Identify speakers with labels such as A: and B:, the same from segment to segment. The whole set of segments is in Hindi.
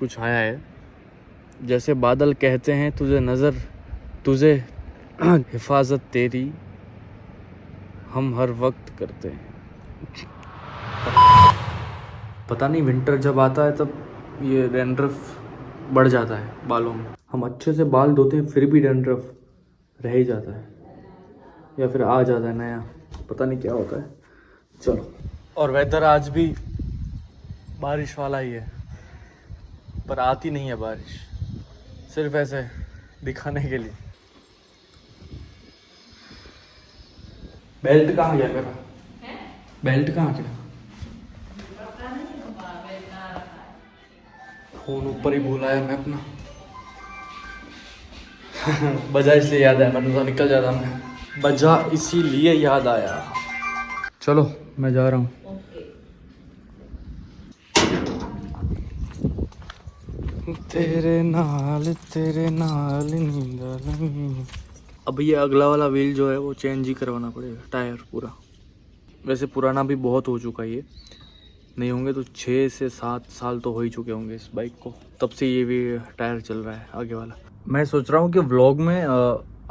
A: कुछ आया है। जैसे बादल कहते हैं तुझे हिफाजत तेरी हम हर वक्त करते हैं। पता नहीं विंटर जब आता है तब ये डैंड्रफ बढ़ जाता है बालों में। हम अच्छे से बाल धोते हैं फिर भी डैंड्रफ रह ही जाता है या फिर आ जाता है नया, पता नहीं क्या होता है। चलो, और वेदर आज भी बारिश वाला ही है, पर आती नहीं है बारिश, सिर्फ ऐसे दिखाने के लिए। बेल्ट कहाँ गया मेरा? बेल्ट कहाँ गया? फोन ऊपर ही भूला है मैं अपना। बजा इसलिए याद आया, वरना तो निकल जाता मैं। बजा इसीलिए याद आया। चलो मैं जा रहा हूँ। तेरे नाल नींद लगी। अब ये अगला वाला व्हील जो है वो चेंज ही करवाना पड़ेगा, टायर पूरा। वैसे पुराना भी बहुत हो चुका है, ये नहीं होंगे तो 6 से 7 साल तो हो ही चुके होंगे इस बाइक को, तब से ये भी टायर चल रहा है आगे वाला। मैं सोच रहा हूँ कि व्लॉग में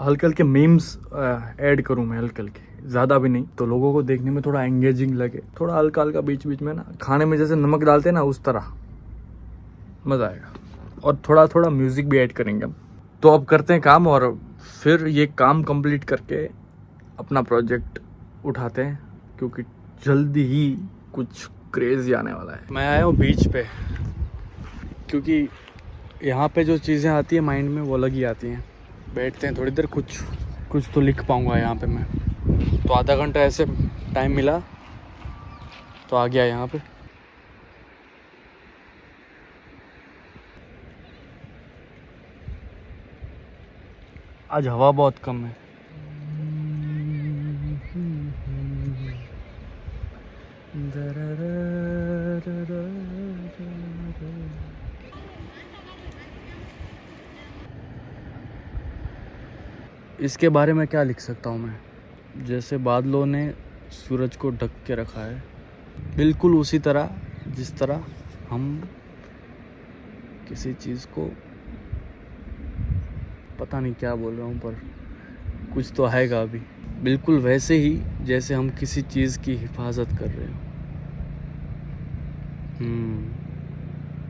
A: हल्के हल्के मीम्स ऐड करूँ मैं, हल्के हल्के, ज़्यादा भी नहीं, तो लोगों को देखने में थोड़ा एंगेजिंग लगे, थोड़ा हल्का हल्का बीच बीच में ना, खाने में जैसे नमक डालते हैं ना उस तरह, मज़ा आएगा। और थोड़ा थोड़ा म्यूज़िक भी ऐड करेंगे हम। तो अब करते हैं काम, और फिर ये काम कंप्लीट करके अपना प्रोजेक्ट उठाते हैं, क्योंकि जल्दी ही कुछ क्रेज़ी आने वाला है। मैं आया हूँ बीच पे, क्योंकि यहाँ पे जो चीज़ें आती है माइंड में वो अलग ही आती हैं। बैठते हैं थोड़ी देर, कुछ तो लिख पाऊँगा यहाँ पे मैं। तो आधा घंटा ऐसे टाइम मिला तो आ गया यहाँ पे। आज हवा बहुत कम है। इसके बारे में क्या लिख सकता हूँ मैं? जैसे बादलों ने सूरज को ढक के रखा है, बिल्कुल उसी तरह जिस तरह हम किसी चीज़ को, पता नहीं क्या बोल रहा हूँ पर कुछ तो आएगा अभी, बिल्कुल वैसे ही जैसे हम किसी चीज़ की हिफाजत कर रहे हो।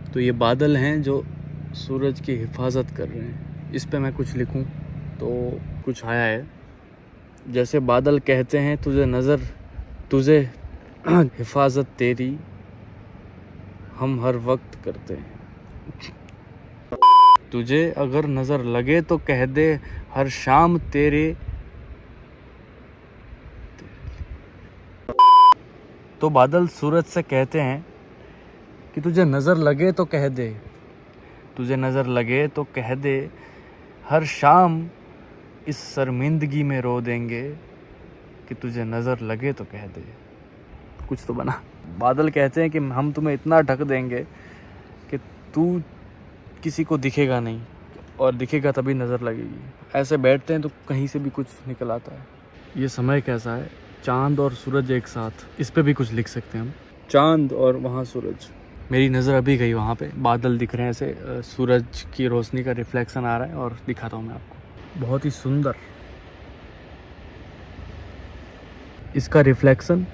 A: तो ये बादल हैं जो सूरज की हिफाजत कर रहे हैं। इस पे मैं कुछ लिखूं तो कुछ आया है। जैसे बादल कहते हैं तुझे हिफाजत तेरी हम हर वक्त करते हैं। तुझे अगर नज़र लगे तो कह दे हर शाम तेरे। तो बादल सूरज से कहते हैं कि तुझे नज़र लगे तो कह दे, तुझे नज़र लगे तो कह दे, हर शाम इस शर्मिंदगी में रो देंगे कि तुझे नज़र लगे तो कह दे। कुछ तो बना। बादल कहते हैं कि हम तुम्हें इतना ढक देंगे कि तू किसी को दिखेगा नहीं, और दिखेगा तभी नज़र लगेगी। ऐसे बैठते हैं तो कहीं से भी कुछ निकल आता है। ये समय कैसा है, चांद और सूरज एक साथ, इस पे भी कुछ लिख सकते हैं हम। चांद और वहाँ सूरज। मेरी नज़र अभी गई वहाँ पे, बादल दिख रहे हैं ऐसे, सूरज की रोशनी का रिफ्लेक्शन आ रहा है, और दिखाता हूँ मैं आपको। बहुत ही सुंदर इसका रिफ्लेक्शन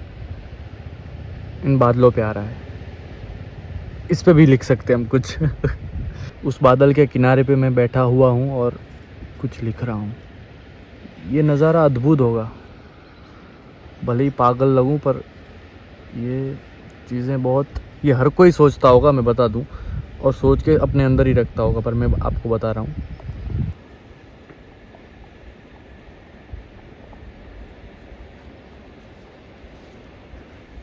A: इन बादलों पे आ रहा है। इस पे भी लिख सकते हैं हम कुछ। उस बादल के किनारे पे मैं बैठा हुआ हूँ और कुछ लिख रहा हूँ। ये नज़ारा अद्भुत होगा। भले ही पागल लगूं, पर ये चीज़ें बहुत, ये हर कोई सोचता होगा, मैं बता दूं, और सोच के अपने अंदर ही रखता होगा, पर मैं आपको बता रहा हूँ।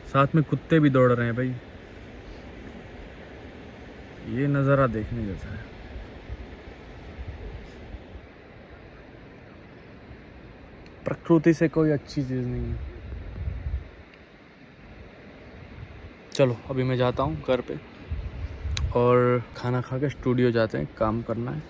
A: साथ में कुत्ते भी दौड़ रहे हैं भाई। ये नज़ारा देखने जैसा है। प्रकृति से कोई अच्छी चीज़ नहीं है। चलो अभी मैं जाता हूँ घर पे, और खाना खा के स्टूडियो जाते हैं, काम करना है।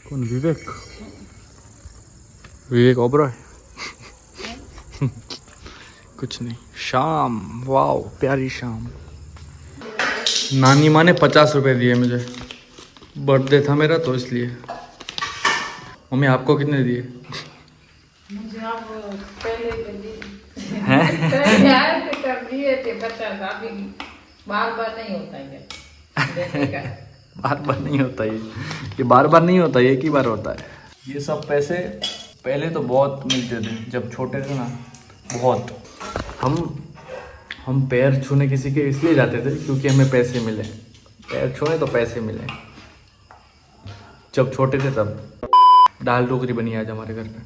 A: कौन? विवेक? विवेक ओबरॉय? कुछ नहीं। शाम, वाओ प्यारी शाम। नानी माँ ने 50 रुपए दिए मुझे, बर्थडे था मेरा तो इसलिए। मम्मी आपको कितने दिए?
B: मुझे आप पहले कर दिए थे 50, अभी बार बार नहीं होता है देने का।
A: बार बार नहीं होता ये बार बार नहीं होता, ये एक ही बार होता है। ये सब पैसे पहले तो बहुत मिलते थे जब छोटे थे ना, बहुत। हम पैर छूने किसी के इसलिए जाते थे क्योंकि हमें पैसे मिले। पैर छूने तो पैसे मिले। जब छोटे थे तब दाल ढोकरी बनी आज हमारे घर पे।